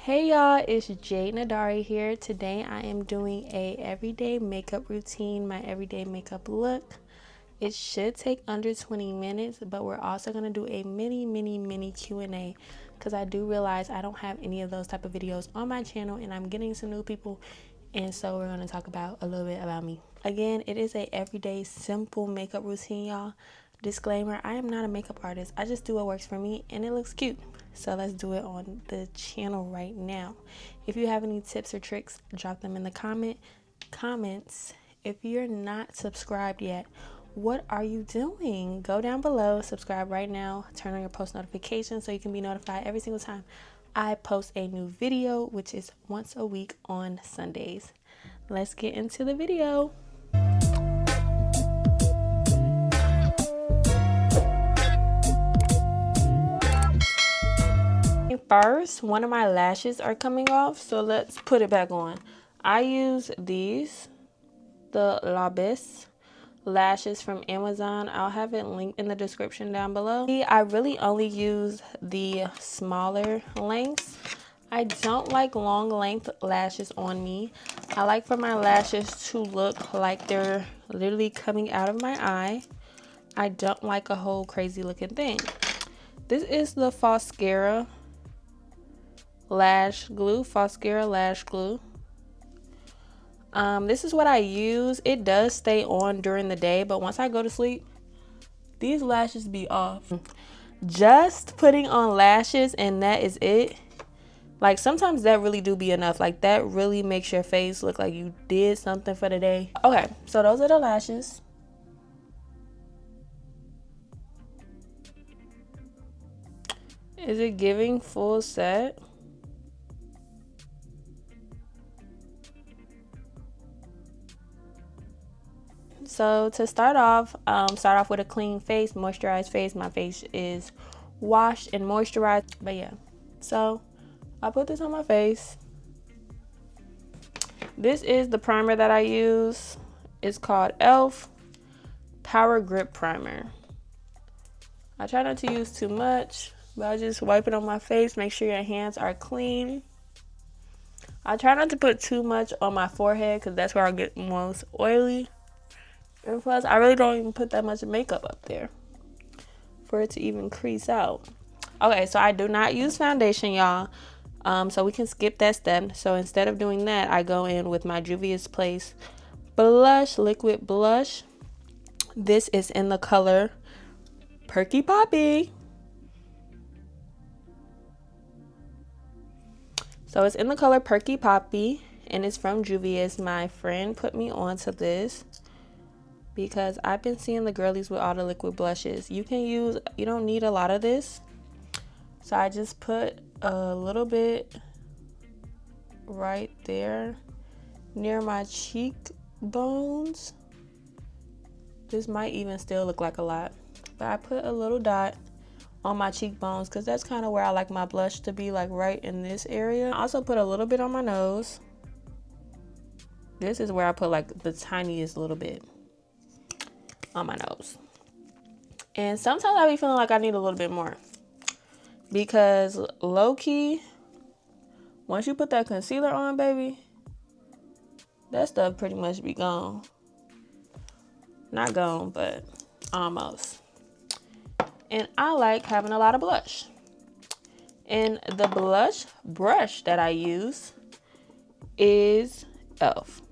Hey y'all, it's Jade Nadari here. Today I am doing a everyday makeup routine, my everyday makeup look. It should take under 20 minutes, but we're also going to do a mini Q&A because I do realize I don't have any of those type of videos on my channel and I'm getting some new people, and so we're going to talk about a little bit about me. Again, it is a everyday simple makeup routine, y'all. Disclaimer, I am not a makeup artist. I just do what works for me and it looks cute. So let's do it on the channel right now. If you have any tips or tricks, drop them in the comments. If you're not subscribed yet, what are you doing? Go down below, subscribe right now, turn on your post notifications so you can be notified every single time I post a new video, which is once a week on Sundays. Let's get into the video. First, one of my lashes are coming off, so let's put it back on. I use these, the Labis lashes from Amazon. I'll have it linked in the description down below. I really only use the smaller lengths. I don't like long length lashes on me. I like for my lashes to look like they're literally coming out of my eye. I don't like a whole crazy looking thing. This is the Foscara lash glue, this is what I use. It does stay on during the day, but once I go to sleep, these lashes be off. Just putting on lashes and that is it. Like sometimes that really do be enough. Like that really makes your face look like you did something for the day. Okay, so those are the lashes. Is it giving full set? So to start off with a clean face, moisturized face. My face is washed and moisturized, but yeah. So I put this on my face. This is the primer that I use. It's called e.l.f. Power Grip Primer. I try not to use too much, but I just wipe it on my face. Make sure your hands are clean. I try not to put too much on my forehead because that's where I get most oily. And plus, I really don't even put that much makeup up there for it to even crease out. Okay, so I do not use foundation, y'all. So we can skip that step. So instead of doing that, I go in with my Juvia's Place blush, liquid blush. This is in the color Perky Poppy. So it's in the color Perky Poppy, and it's from Juvia's. My friend put me onto this because I've been seeing the girlies with all the liquid blushes. You don't need a lot of this. So I just put a little bit right there near my cheekbones. This might even still look like a lot, but I put a little dot on my cheekbones because that's kind of where I like my blush to be, like right in this area. I also put a little bit on my nose. This is where I put like the tiniest little bit on my nose. And sometimes I be feeling like I need a little bit more because low-key, once you put that concealer on, baby, that stuff pretty much be gone. Not gone, but almost. And I like having a lot of blush. And the blush brush that I use is e.l.f.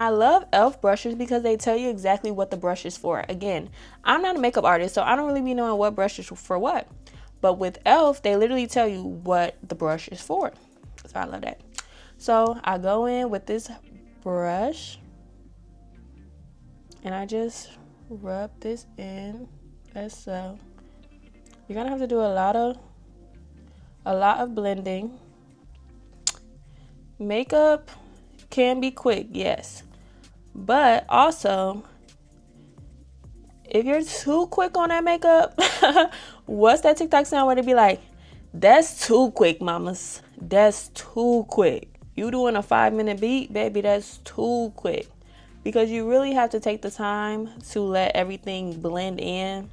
I love e.l.f. brushes because they tell you exactly what the brush is for. Again, I'm not a makeup artist, so I don't really be knowing what brush is for what. But with e.l.f., they literally tell you what the brush is for. So I love that. So I go in with this brush and I just rub this in as so. You're gonna have to do a lot of blending. Makeup can be quick, yes, but also if you're too quick on that makeup, what's that TikTok sound where they be like, that's too quick, mamas, that's too quick. You doing a 5-minute beat, baby, that's too quick. Because you really have to take the time to let everything blend in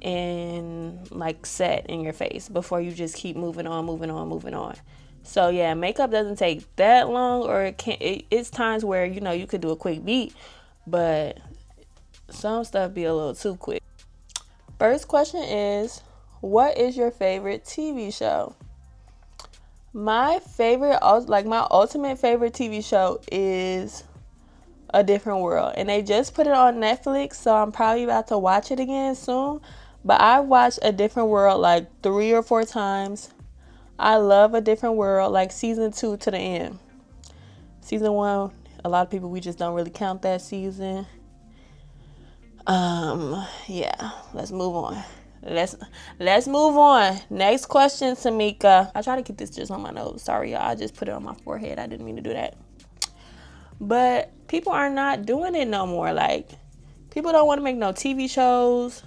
and like set in your face before you just keep moving on, moving on, moving on. So yeah, makeup doesn't take that long, or it's times where you could do a quick beat, but some stuff be a little too quick. First question is, what is your favorite TV show? My favorite, like my ultimate favorite TV show is A Different World. And they just put it on Netflix, so I'm probably about to watch it again soon. But I watched A Different World like 3 or 4 times. I love A Different World, like season 2 to the end. Season 1, a lot of people, we just don't really count that season. Yeah, let's move on. Let's move on. Next question, Tamika. I try to keep this just on my nose. Sorry, y'all. I just put it on my forehead. I didn't mean to do that. But people are not doing it no more. Like, people don't want to make no TV shows.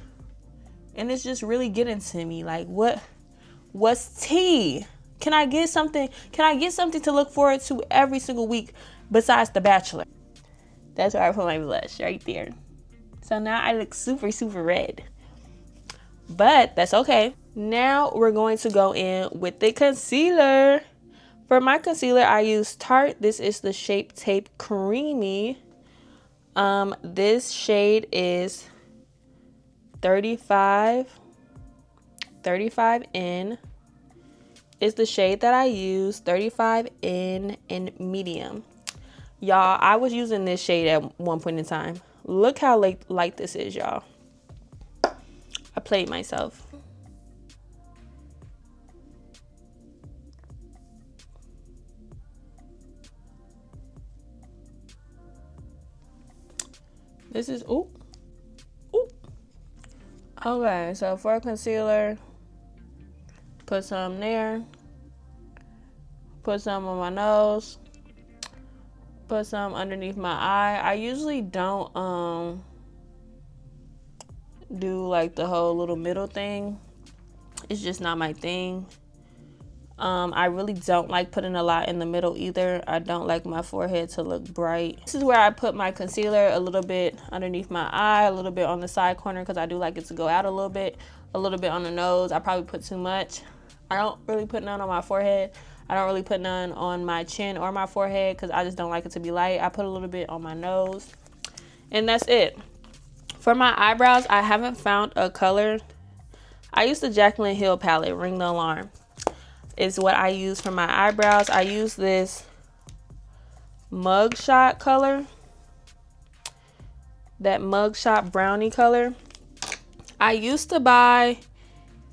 And it's just really getting to me. Like, what's tea? Can I get something to look forward to every single week besides The Bachelor? That's where I put my blush, right there. So now I look super, super red. But that's okay. Now we're going to go in with the concealer. For my concealer, I use Tarte. This is the Shape Tape Creamy. This shade is 35N. Is the shade that I use, 35N in medium. Y'all, I was using this shade at one point in time. Look how light this is, y'all. I played myself. This is, ooh. Okay, so for concealer, put some there. Put some on my nose. Put some underneath my eye. I usually don't do like the whole little middle thing. It's just not my thing. I really don't like putting a lot in the middle either. I don't like my forehead to look bright. This is where I put my concealer, a little bit underneath my eye, a little bit on the side corner because I do like it to go out a little bit on the nose. I probably put too much. I don't really put none on my forehead. I don't really put none on my chin or my forehead because I just don't like it to be light. I put a little bit on my nose, and that's it. For my eyebrows, I haven't found a color. I use the Jaclyn Hill palette, Ring the Alarm. Is what I use for my eyebrows. I use this Mugshot color. That Mugshot brownie color. I used to buy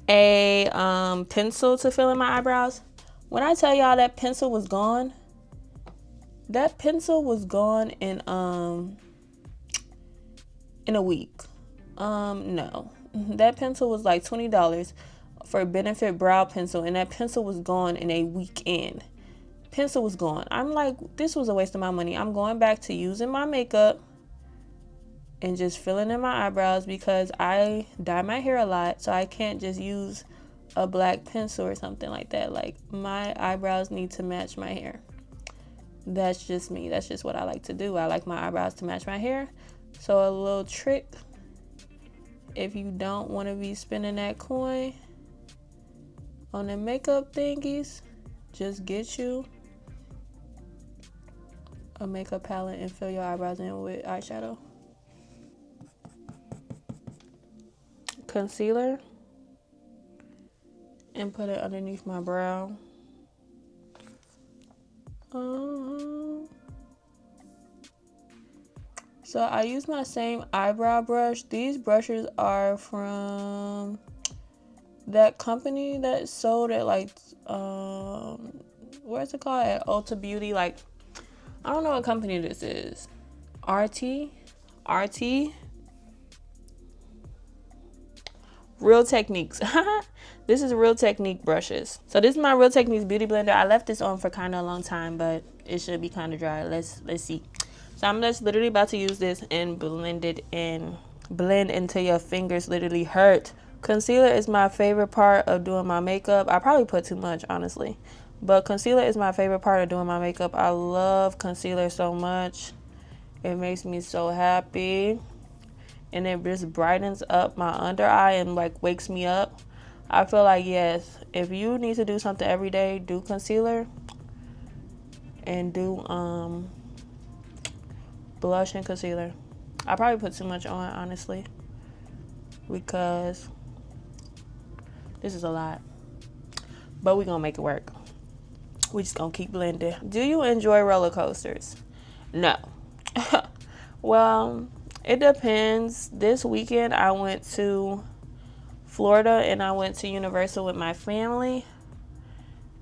a pencil to fill in my eyebrows. When I tell y'all that pencil was gone in a week. No. That pencil was like $20 for a Benefit brow pencil, and that pencil was gone in a weekend. Pencil was gone. I'm like, this was a waste of my money. I'm going back to using my makeup and just filling in my eyebrows because I dye my hair a lot, so I can't just use a black pencil or something like that. Like, my eyebrows need to match my hair. That's just me. That's just what I like to do. I like my eyebrows to match my hair. So a little trick, if you don't want to be spending that coin on the makeup thingies, just get you a makeup palette and fill your eyebrows in with eyeshadow. Concealer, and put it underneath my brow. So I use my same eyebrow brush. These brushes are from that company that sold at like where's it called, at Ulta Beauty. Like, I don't know what company this is. RT Real Techniques. This is Real Technique brushes. So this is my Real Techniques beauty blender. I left this on for kind of a long time, but it should be kind of dry. Let's see. So I'm just literally about to use this and blend it in. Blend until your fingers literally hurt. Concealer is my favorite part of doing my makeup. I probably put too much, honestly. But concealer is my favorite part of doing my makeup. I love concealer so much. It makes me so happy. and it just brightens up my under eye and like wakes me up, I feel like, yes, if you need to do something every day, do concealer and do blush and concealer. I probably put too much on, honestly, because this is a lot, but we're gonna make it work. We just gonna keep blending. Do you enjoy roller coasters? No. Well, it depends. This weekend I went to Florida and I went to Universal with my family,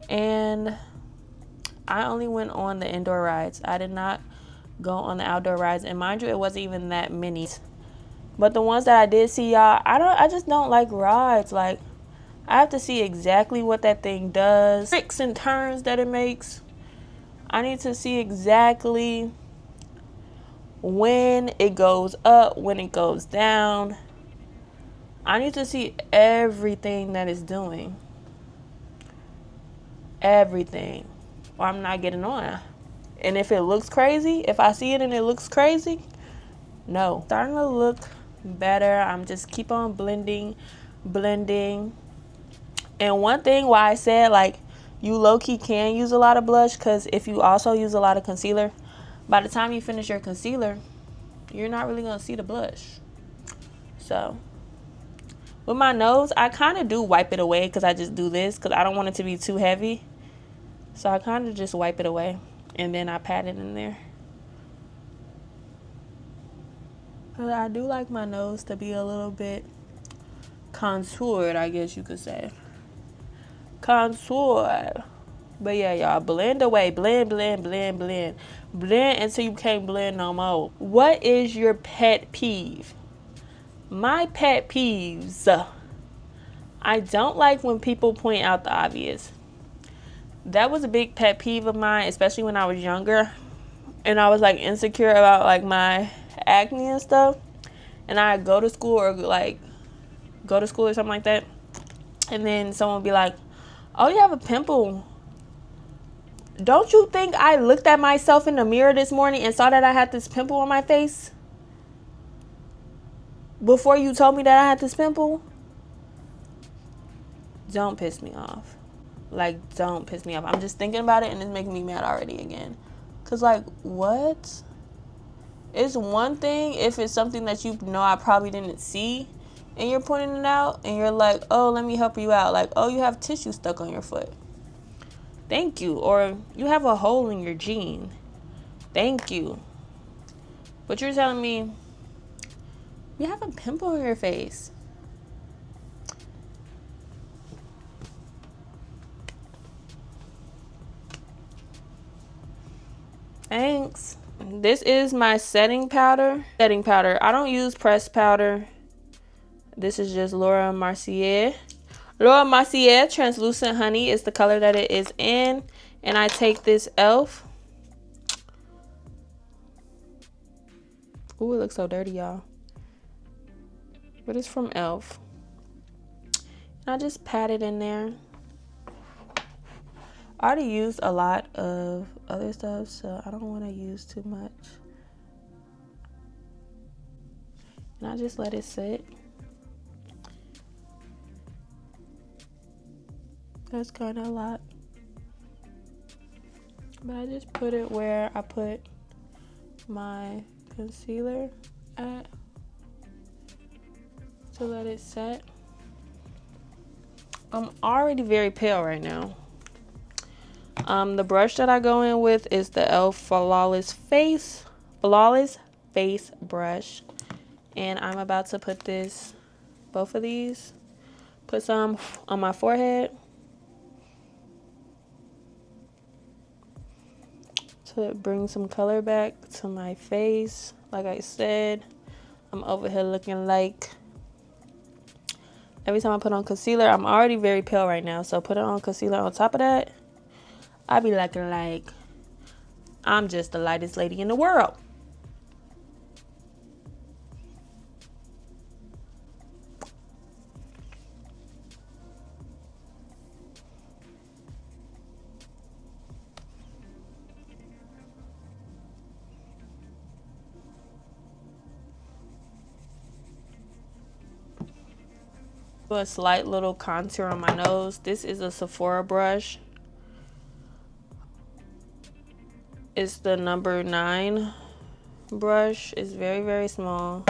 and I only went on the indoor rides. I did not go on the outdoor rides, and mind you, it wasn't even that many. But the ones that I did see, y'all, I just don't like rides. Like, I have to see exactly what that thing does, tricks and turns that it makes. I need to see exactly when it goes up, when it goes down. I need to see everything that it's doing. Everything. Or I'm not getting on. And if it looks crazy, if I see it and it looks crazy, no. Starting to look better. I'm just keep on blending. And one thing why I said, like, you low-key can use a lot of blush, because if you also use a lot of concealer, by the time you finish your concealer, you're not really going to see the blush. So, with my nose, I kind of do wipe it away, because I just do this, because I don't want it to be too heavy. So, I kind of just wipe it away, and then I pat it in there. But I do like my nose to be a little bit contoured, I guess you could say. Contour. But yeah, y'all, blend away. Blend until you can't blend no more. What is your pet peeve? My pet peeves. I don't like when people point out the obvious. That was a big pet peeve of mine, especially when I was younger. And I was like insecure about like my acne and stuff. And I'd go to school or something like that. And then someone would be like, oh, you have a pimple. Don't you think I looked at myself in the mirror this morning and saw that I had this pimple on my face? Before you told me that I had this pimple? Don't piss me off. Like, don't piss me off. I'm just thinking about it and it's making me mad already again. Because, like, what? It's one thing if it's something that you know I probably didn't see and you're pointing it out and you're like, oh, let me help you out. Like, oh, you have tissue stuck on your foot. Thank you. Or you have a hole in your jean. Thank you. But you're telling me you have a pimple on your face. Thanks. This is my setting powder. I don't use pressed powder. This is just Laura Mercier. Laura Mercier Translucent Honey is the color that it is in. And I take this e.l.f. Ooh, it looks so dirty, y'all. But it's from e.l.f. And I just pat it in there. I already used a lot of other stuff, so I don't want to use too much. And I just let it sit. That's kind of a lot. But I just put it where I put my concealer at to let it set. I'm already very pale right now. The brush that I go in with is the e.l.f. Flawless Face brush. And I'm about to put both of these, put some on my forehead to bring some color back to my face. Like I said, I'm over here looking like, every time I put on concealer, I'm already very pale right now. So put it on concealer on top of that, I be looking like I'm just the lightest lady in the world. Do a slight little contour on my nose. This is a Sephora brush. It's the number 9 brush. It's very, very small,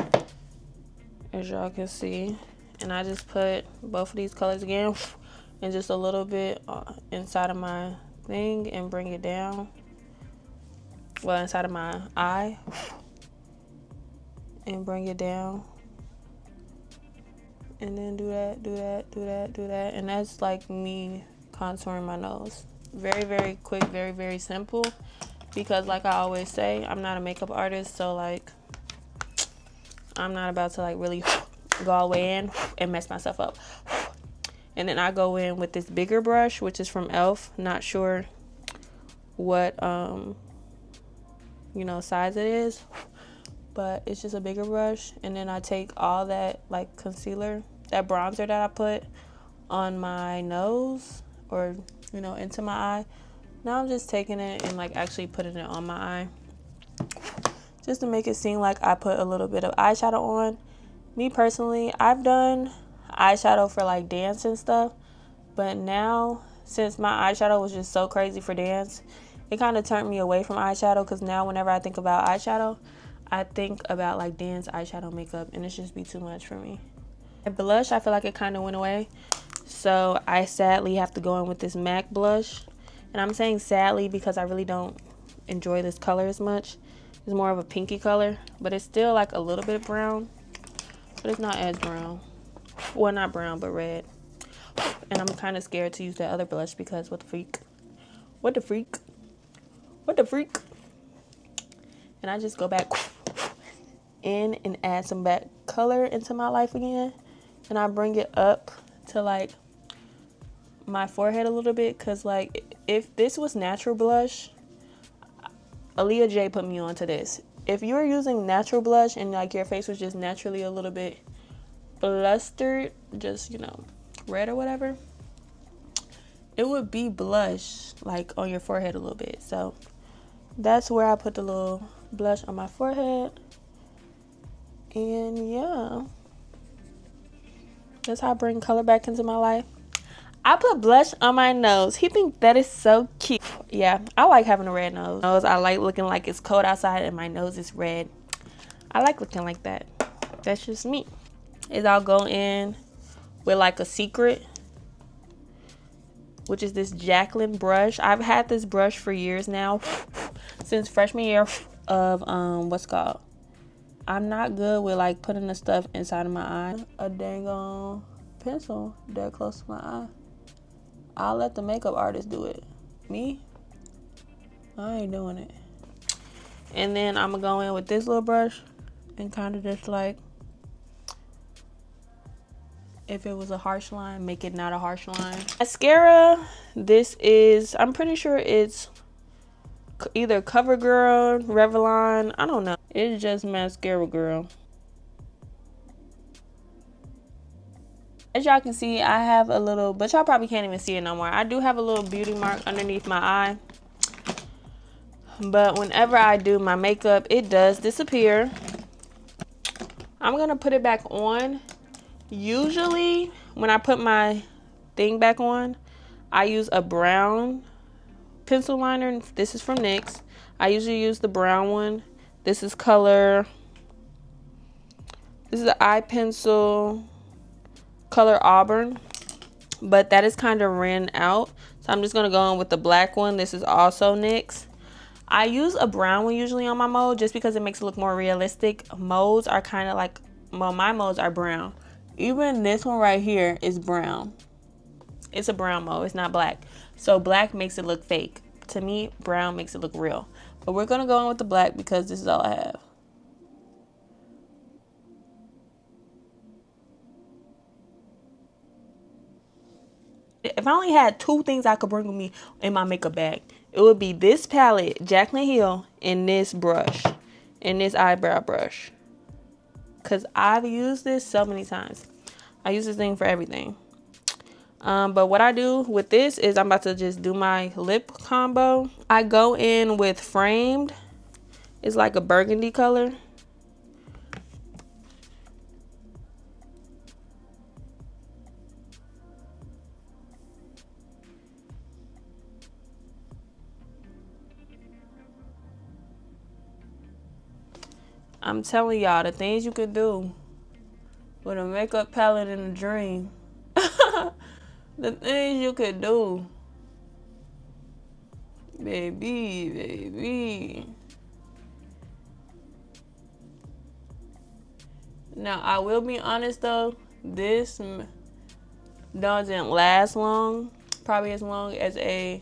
as y'all can see. And I just put both of these colors again and just a little bit inside of my thing and bring it down. Well, inside of my eye and bring it down. And then do that, do that, do that, do that. And that's like me contouring my nose. Very, very quick, very, very simple. Because like I always say, I'm not a makeup artist, so like I'm not about to like really go all the way in and mess myself up. And then I go in with this bigger brush, which is from e.l.f. Not sure what you know, size it is, but it's just a bigger brush. And then I take all that like concealer, that bronzer that I put on my nose, or you know, into my eye. Now I'm just taking it and like actually putting it on my eye, just to make it seem like I put a little bit of eyeshadow on. Me personally, I've done eyeshadow for like dance and stuff, but now since my eyeshadow was just so crazy for dance, it kind of turned me away from eyeshadow, because now whenever I think about eyeshadow, I think about like dance eyeshadow makeup, and it's just be too much for me. Blush, I feel like it kind of went away, so I sadly have to go in with this MAC blush. And I'm saying sadly because I really don't enjoy this color as much. It's more of a pinky color, but it's still like a little bit brown, but it's not as brown. Well, not brown, but red. And I'm kind of scared to use that other blush because what the freak? What the freak? What the freak? And I just go back in and add some back color into my life again. And I bring it up to like my forehead a little bit, because like if this was natural blush, Aaliyah J put me onto this. If you were using natural blush and like your face was just naturally a little bit blustered, just, you know, red or whatever, it would be blush like on your forehead a little bit. So that's where I put the little blush on my forehead. And yeah, that's how I bring color back into my life. I put blush on my nose. He thinks that is so cute. Yeah, I like having a red nose. I like looking like it's cold outside and my nose is red. I like looking like that. That's just me. I'll go in with like a Secret, which is this Jacqueline brush. I've had this brush for years now, since freshman year of what's called. I'm not good with like putting the stuff inside of my eye. A dang on pencil that close to my eye. I'll let the makeup artist do it. Me, I ain't doing it. And then I'm gonna go in with this little brush and kind of just like, if it was a harsh line, make it not a harsh line. Mascara, this is, I'm pretty sure it's either CoverGirl, Revlon, I don't know. It's just Mascara Girl. As y'all can see, I have a little, but y'all probably can't even see it no more. I do have a little beauty mark underneath my eye. But whenever I do my makeup, it does disappear. I'm going to put it back on. Usually, when I put my thing back on, I use a brown pencil liner. This is from NYX. I usually use the brown one. This is color. This is an eye pencil. Color Auburn, but that is kind of ran out, so I'm just gonna go in with the black one. This is also NYX. I use a brown one usually on my mode just because it makes it look more realistic. Modes are kind of like, well, my modes are brown. Even this one right here is brown. It's a brown mode, it's not black, so black makes it look fake. To me, brown makes it look real, but we're gonna go in with the black because this is all I have. If I only had 2 things I could bring with me in my makeup bag, it would be this palette, Jaclyn Hill, and this brush, and this eyebrow brush. Because I've used this so many times. I use this thing for everything. But what I do with this is I'm about to just do my lip combo. I go in with Framed. It's like a burgundy color. I'm telling y'all, the things you could do with a makeup palette in a dream. The things you could do. Baby. Now, I will be honest though, this doesn't last long. Probably as long as a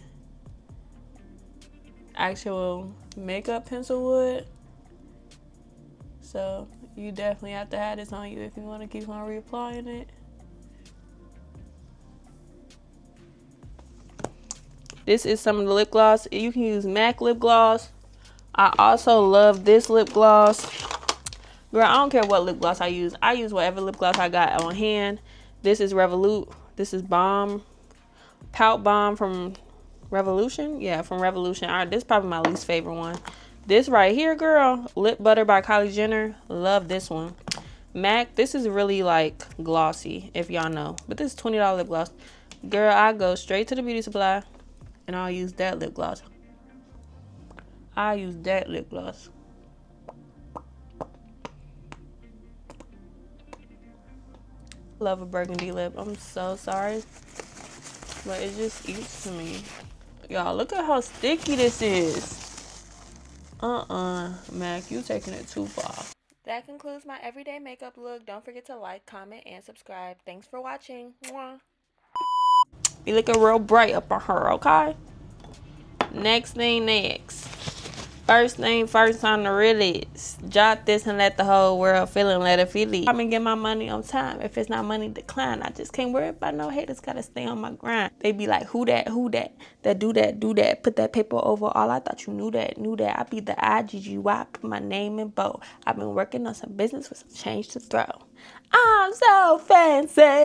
actual makeup pencil would. So, you definitely have to have this on you if you want to keep on reapplying it. This is some of the lip gloss. You can use MAC lip gloss. I also love this lip gloss. Girl, I don't care what lip gloss I use. I use whatever lip gloss I got on hand. This is Revolut. This is Balm. Pout Balm from Revolution. Yeah, from Revolution. All right, this is probably my least favorite one. This right here, girl. Lip Butter by Kylie Jenner. Love this one. MAC. This is really like glossy, if y'all know. But this is $20 lip gloss. Girl, I go straight to the beauty supply and I'll use that lip gloss. Love a burgundy lip. I'm so sorry, but it just eats to me. Y'all, look at how sticky this is. Mac, you taking it too far. That concludes my everyday makeup look. Don't forget to like, comment, and subscribe. Thanks for watching. Mwah. You looking real bright up on her, okay? Next thing next. First thing first on the release. Jot this and let the whole world feel and let it feel it. I'm gonna get my money on time. If it's not money, decline. I just can't worry about no haters. Gotta stay on my grind. They be like, who that? That do that. Put that paper over all. I thought you knew that. I be the IGGY. Put my name in bold. I've been working on some business with some change to throw. I'm so fancy.